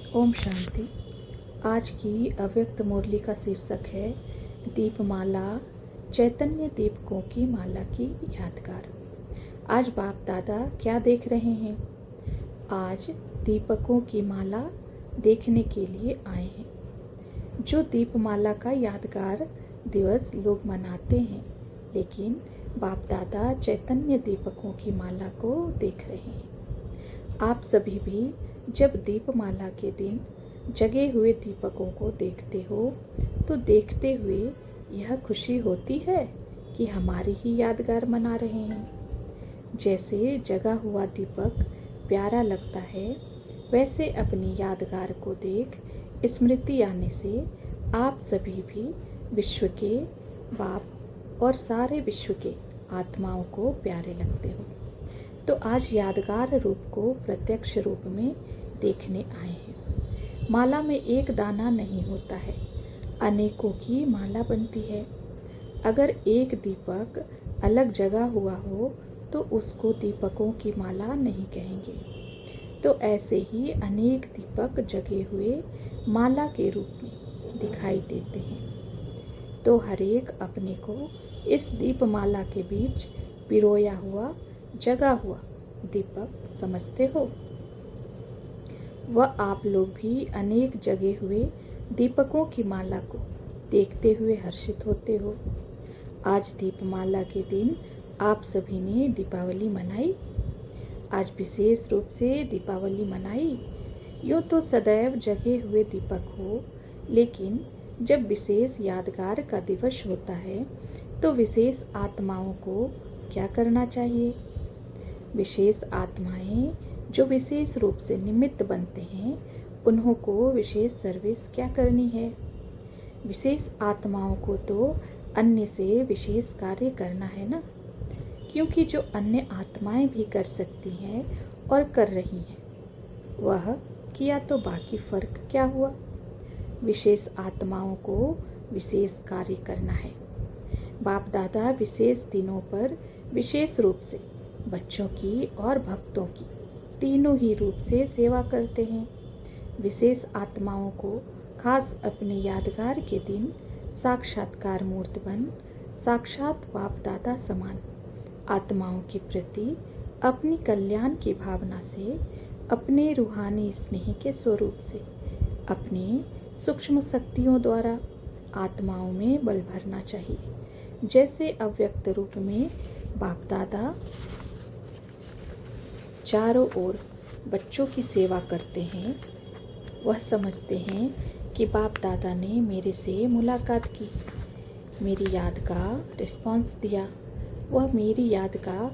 ओम शांति। आज की अव्यक्त मुरली का शीर्षक है दीपमाला, चैतन्य दीपकों की माला की यादगार। आज बाप दादा क्या देख रहे हैं? आज दीपकों की माला देखने के लिए आए हैं। जो दीपमाला का यादगार दिवस लोग मनाते हैं, लेकिन बाप दादा चैतन्य दीपकों की माला को देख रहे हैं। आप सभी भी जब दीपमाला के दिन जगे हुए दीपकों को देखते हो तो देखते हुए यह खुशी होती है कि हमारी ही यादगार मना रहे हैं। जैसे जगा हुआ दीपक प्यारा लगता है, वैसे अपनी यादगार को देख स्मृति आने से आप सभी भी विश्व के बाप और सारे विश्व के आत्माओं को प्यारे लगते हो। तो आज यादगार रूप को प्रत्यक्ष रूप में देखने आए हैं। माला में एक दाना नहीं होता है, अनेकों की माला बनती है। अगर एक दीपक अलग जगह हुआ हो तो उसको दीपकों की माला नहीं कहेंगे। तो ऐसे ही अनेक दीपक जगे हुए माला के रूप में दिखाई देते हैं। तो हरेक अपने को इस दीपमाला के बीच पिरोया हुआ जगा हुआ दीपक समझते हो। वह आप लोग भी अनेक जगे हुए दीपकों की माला को देखते हुए हर्षित होते हो। आज दीपमाला के दिन आप सभी ने दीपावली मनाई। आज विशेष रूप से दीपावली मनाई। यूँ तो सदैव जगे हुए दीपक हो, लेकिन जब विशेष यादगार का दिवस होता है तो विशेष आत्माओं को क्या करना चाहिए? विशेष आत्माएं जो विशेष रूप से निमित्त बनते हैं, उन्हों को विशेष सर्विस क्या करनी है? विशेष आत्माओं को तो अन्य से विशेष कार्य करना है ना, क्योंकि जो अन्य आत्माएं भी कर सकती हैं और कर रही हैं, वह किया तो बाकी फर्क क्या हुआ? विशेष आत्माओं को विशेष कार्य करना है। बाप दादा विशेष दिनों पर विशेष रूप से बच्चों की और भक्तों की तीनों ही रूप से सेवा करते हैं। विशेष आत्माओं को खास अपने यादगार के दिन साक्षात्कार मूर्त बन साक्षात बाप दादा समान आत्माओं के प्रति अपनी कल्याण की भावना से, अपने रूहानी स्नेह के स्वरूप से, अपने सूक्ष्म शक्तियों द्वारा आत्माओं में बल भरना चाहिए। जैसे अव्यक्त रूप में बाप दादा चारों ओर बच्चों की सेवा करते हैं। वह समझते हैं कि बाप दादा ने मेरे से मुलाकात की, मेरी याद का रिस्पॉन्स दिया। वह मेरी याद का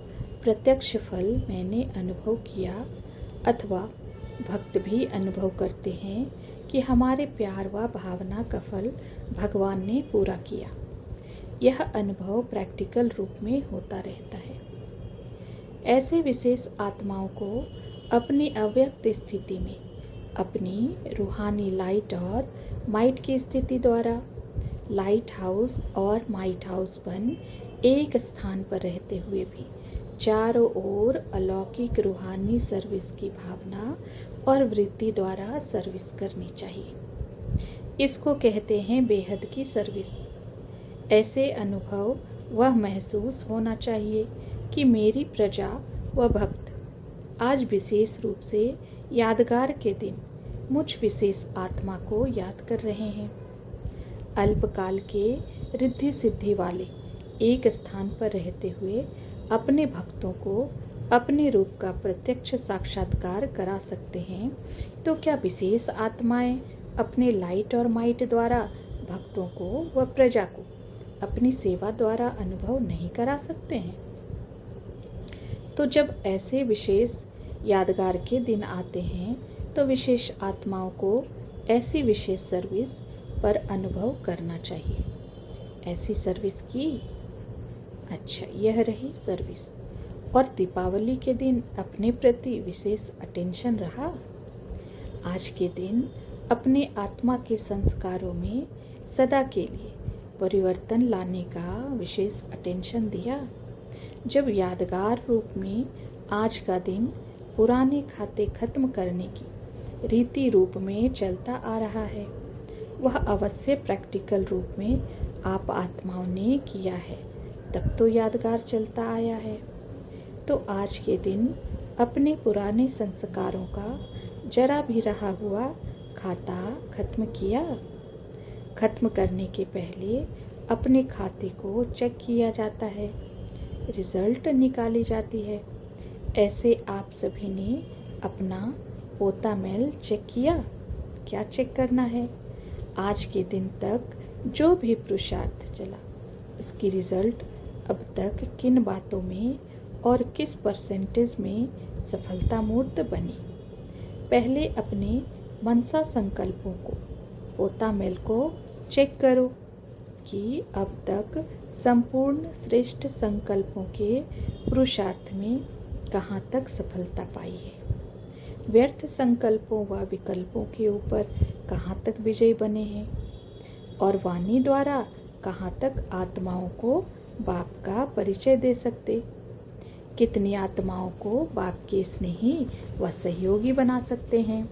प्रत्यक्ष फल मैंने अनुभव किया, अथवा भक्त भी अनुभव करते हैं कि हमारे प्यार व भावना का फल भगवान ने पूरा किया। यह अनुभव प्रैक्टिकल रूप में होता रहता है। ऐसे विशेष आत्माओं को अपनी अव्यक्त स्थिति में अपनी रूहानी लाइट और माइट की स्थिति द्वारा लाइट हाउस और माइट हाउस बन एक स्थान पर रहते हुए भी चारों ओर अलौकिक रूहानी सर्विस की भावना और वृत्ति द्वारा सर्विस करनी चाहिए। इसको कहते हैं बेहद की सर्विस। ऐसे अनुभव वह महसूस होना चाहिए कि मेरी प्रजा व भक्त आज विशेष रूप से यादगार के दिन मुझ विशेष आत्मा को याद कर रहे हैं। अल्पकाल के रिद्धि सिद्धि वाले एक स्थान पर रहते हुए अपने भक्तों को अपने रूप का प्रत्यक्ष साक्षात्कार करा सकते हैं, तो क्या विशेष आत्माएं अपने लाइट और माइट द्वारा भक्तों को व प्रजा को अपनी सेवा द्वारा अनुभव नहीं करा सकते हैं? तो जब ऐसे विशेष यादगार के दिन आते हैं तो विशेष आत्माओं को ऐसी विशेष सर्विस पर अनुभव करना चाहिए। ऐसी सर्विस की, अच्छा यह रही सर्विस। और दीपावली के दिन अपने प्रति विशेष अटेंशन रहा। आज के दिन अपने आत्मा के संस्कारों में सदा के लिए परिवर्तन लाने का विशेष अटेंशन दिया। जब यादगार रूप में आज का दिन पुराने खाते खत्म करने की रीति रूप में चलता आ रहा है, वह अवश्य प्रैक्टिकल रूप में आप आत्माओं ने किया है, तब तो यादगार चलता आया है। तो आज के दिन अपने पुराने संस्कारों का जरा भी रहा हुआ खाता खत्म किया। खत्म करने के पहले अपने खाते को चेक किया जाता है, रिजल्ट निकाली जाती है। ऐसे आप सभी ने अपना पोता मेल चेक किया। क्या चेक करना है? आज के दिन तक जो भी पुरुषार्थ चला, उसकी रिजल्ट अब तक किन बातों में और किस परसेंटेज में सफलता मूर्त बनी। पहले अपने मनसा संकल्पों को, पोता मेल को चेक करो कि अब तक संपूर्ण श्रेष्ठ संकल्पों के पुरुषार्थ में कहाँ तक सफलता पाई है। व्यर्थ संकल्पों व विकल्पों के ऊपर कहाँ तक विजय बने हैं और वाणी द्वारा कहाँ तक आत्माओं को बाप का परिचय दे सकते। कितनी आत्माओं को बाप के स्नेही व सहयोगी बना सकते हैं।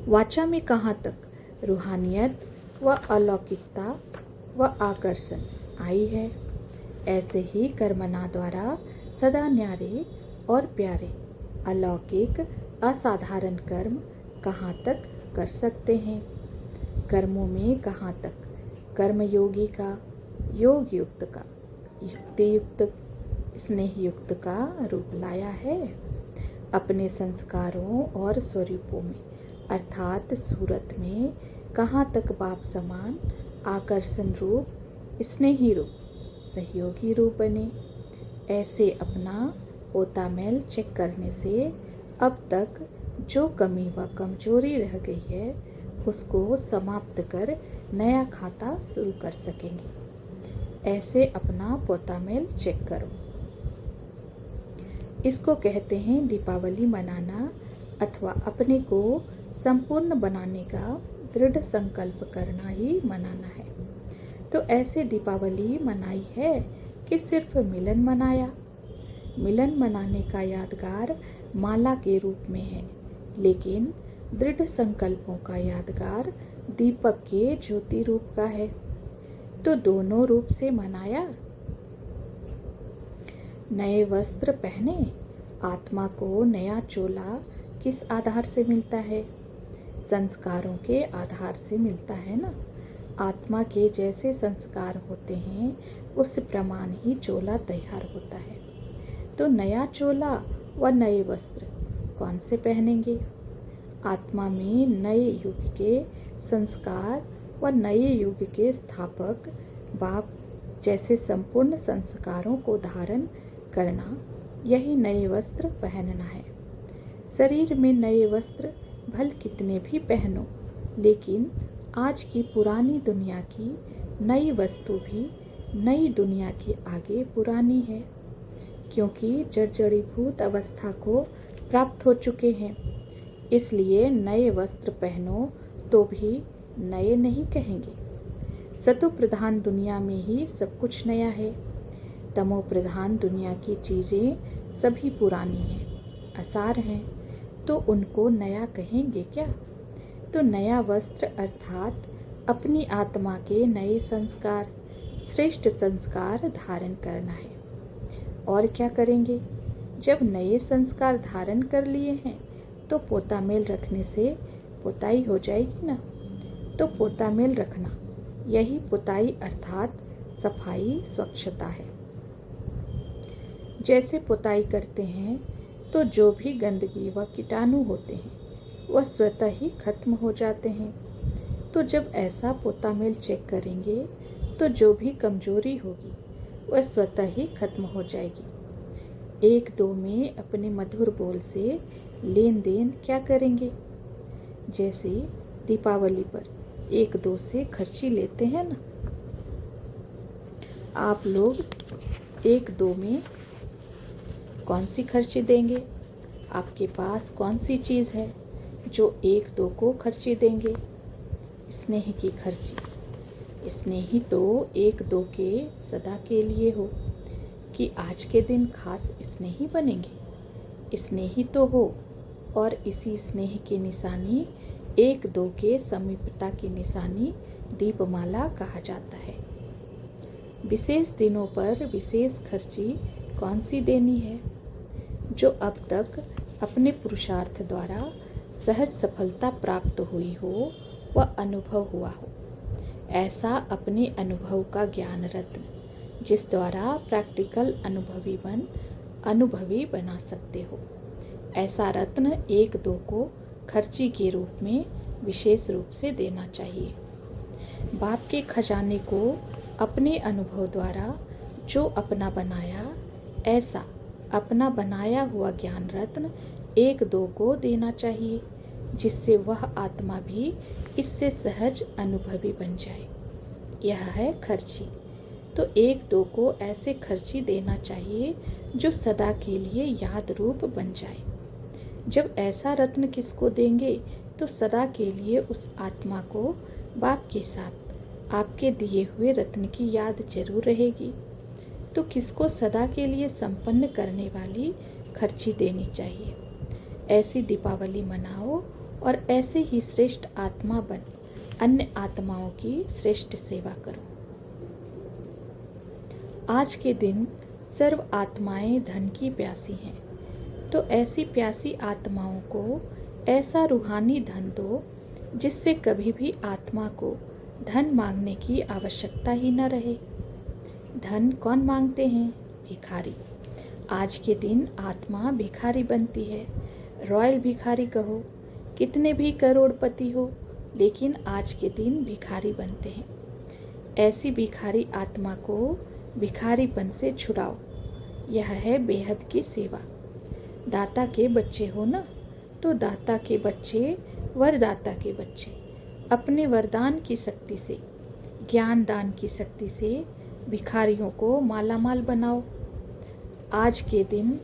वाचा में कहाँ तक रूहानियत व अलौकिकता व आकर्षण आई है। ऐसे ही कर्मना द्वारा सदा न्यारे और प्यारे अलौकिक असाधारण कर्म कहाँ तक कर सकते हैं। कर्मों में कहाँ तक कर्मयोगी का, योग युक्त का, युक्ति युक्त, स्नेह युक्त का रूप लाया है। अपने संस्कारों और स्वरूपों में अर्थात सूरत में कहाँ तक बाप समान आकर्षण रूप, स्नेही रूप, सहयोगी रूप बने। ऐसे अपना पोता मेल चेक करने से अब तक जो कमी व कमजोरी रह गई है उसको समाप्त कर नया खाता शुरू कर सकेंगे। ऐसे अपना पोता मेल चेक करो। इसको कहते हैं दीपावली मनाना अथवा अपने को संपूर्ण बनाने का दृढ़ संकल्प करना ही मनाना है। तो ऐसे दीपावली मनाई है कि सिर्फ मिलन मनाया। मिलन मनाने का यादगार माला के रूप में है, लेकिन दृढ़ संकल्पों का यादगार दीपक के ज्योति रूप का है। तो दोनों रूप से मनाया। नए वस्त्र पहने। आत्मा को नया चोला किस आधार से मिलता है? संस्कारों के आधार से मिलता है ना। आत्मा के जैसे संस्कार होते हैं उस प्रमाण ही चोला तैयार होता है। तो नया चोला व नए वस्त्र कौन से पहनेंगे? आत्मा में नए युग के संस्कार व नए युग के स्थापक बाप जैसे संपूर्ण संस्कारों को धारण करना, यही नए वस्त्र पहनना है। शरीर में नए वस्त्र भल कितने भी पहनो, लेकिन आज की पुरानी दुनिया की नई वस्तु भी नई दुनिया के आगे पुरानी है, क्योंकि जर्जरीभूत अवस्था को प्राप्त हो चुके हैं। इसलिए नए वस्त्र पहनो तो भी नए नहीं कहेंगे। सतो प्रधान दुनिया में ही सब कुछ नया है। तमो प्रधान दुनिया की चीज़ें सभी पुरानी हैं, असार हैं, तो उनको नया कहेंगे क्या? तो नया वस्त्र अर्थात अपनी आत्मा के नए संस्कार, श्रेष्ठ संस्कार धारण करना है। और क्या करेंगे? जब नए संस्कार धारण कर लिए हैं तो पोता मेल रखने से पुताई हो जाएगी ना। तो पोता मेल रखना, यही पुताई अर्थात सफाई, स्वच्छता है। जैसे पुताई करते हैं तो जो भी गंदगी व कीटाणु होते हैं वह स्वतः ही खत्म हो जाते हैं। तो जब ऐसा पोता मेल चेक करेंगे तो जो भी कमजोरी होगी वह स्वतः ही खत्म हो जाएगी। एक दो में अपने मधुर बोल से लेन देन क्या करेंगे? जैसे दीपावली पर एक दो से खर्ची लेते हैं ना, आप लोग एक दो में कौन सी खर्ची देंगे? आपके पास कौन सी चीज़ है जो एक दो को खर्ची देंगे? स्नेह की खर्ची। स्नेही तो एक दो के सदा के लिए हो कि आज के दिन खास स्नेही बनेंगे। स्नेही तो हो और इसी स्नेह की निशानी, एक दो के समीपता की निशानी दीपमाला कहा जाता है। विशेष दिनों पर विशेष खर्ची कौन सी देनी है? जो अब तक अपने पुरुषार्थ द्वारा सहज सफलता प्राप्त हुई हो व अनुभव हुआ हो, ऐसा अपने अनुभव का ज्ञान रत्न, जिस द्वारा प्रैक्टिकल अनुभवी बना सकते हो, ऐसा रत्न एक दो को खर्ची के रूप में विशेष रूप से देना चाहिए। बाप के खजाने को अपने अनुभव द्वारा जो अपना बनाया, ऐसा अपना बनाया हुआ ज्ञान रत्न एक दो को देना चाहिए, जिससे वह आत्मा भी इससे सहज अनुभवी बन जाए। यह है खर्ची। तो एक दो को ऐसे खर्ची देना चाहिए जो सदा के लिए याद रूप बन जाए। जब ऐसा रत्न किसको देंगे तो सदा के लिए उस आत्मा को बाप के साथ आपके दिए हुए रत्न की याद जरूर रहेगी। तो किसको सदा के लिए संपन्न करने वाली खर्ची देनी चाहिए। ऐसी दीपावली मनाओ और ऐसे ही श्रेष्ठ आत्मा बन अन्य आत्माओं की श्रेष्ठ सेवा करो। आज के दिन सर्व आत्माएं धन की प्यासी हैं, तो ऐसी प्यासी आत्माओं को ऐसा रूहानी धन दो जिससे कभी भी आत्मा को धन मांगने की आवश्यकता ही न रहे। धन कौन मांगते हैं? भिखारी। आज के दिन आत्मा भिखारी बनती है। रॉयल भिखारी कहो, कितने भी करोड़पति हो, लेकिन आज के दिन भिखारी बनते हैं। ऐसी भिखारी आत्मा को भिखारीपन से छुड़ाओ। यह है बेहद की सेवा। दाता के बच्चे हो ना, तो दाता के बच्चे, वरदाता के बच्चे अपने वरदान की शक्ति से, ज्ञान दान की शक्ति से भिखारियों को मालामाल बनाओ। आज के दिन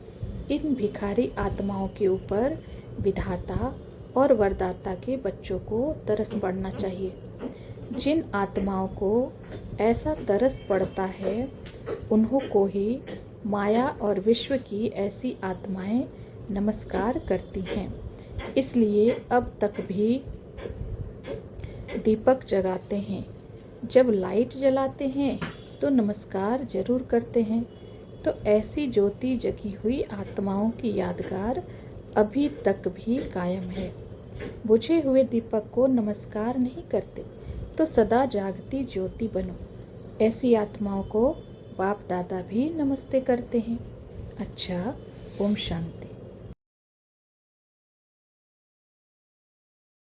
इन भिखारी आत्माओं के ऊपर विधाता और वरदाता के बच्चों को तरस पड़ना चाहिए। जिन आत्माओं को ऐसा तरस पड़ता है, उन्हों को ही माया और विश्व की ऐसी आत्माएं नमस्कार करती हैं। इसलिए अब तक भी दीपक जगाते हैं। जब लाइट जलाते हैं तो नमस्कार जरूर करते हैं। तो ऐसी ज्योति जगी हुई आत्माओं की यादगार अभी तक भी कायम है। बुझे हुए दीपक को नमस्कार नहीं करते, तो सदा जागती ज्योति बनो। ऐसी आत्माओं को बाप दादा भी नमस्ते करते हैं। अच्छा, ओम शांति।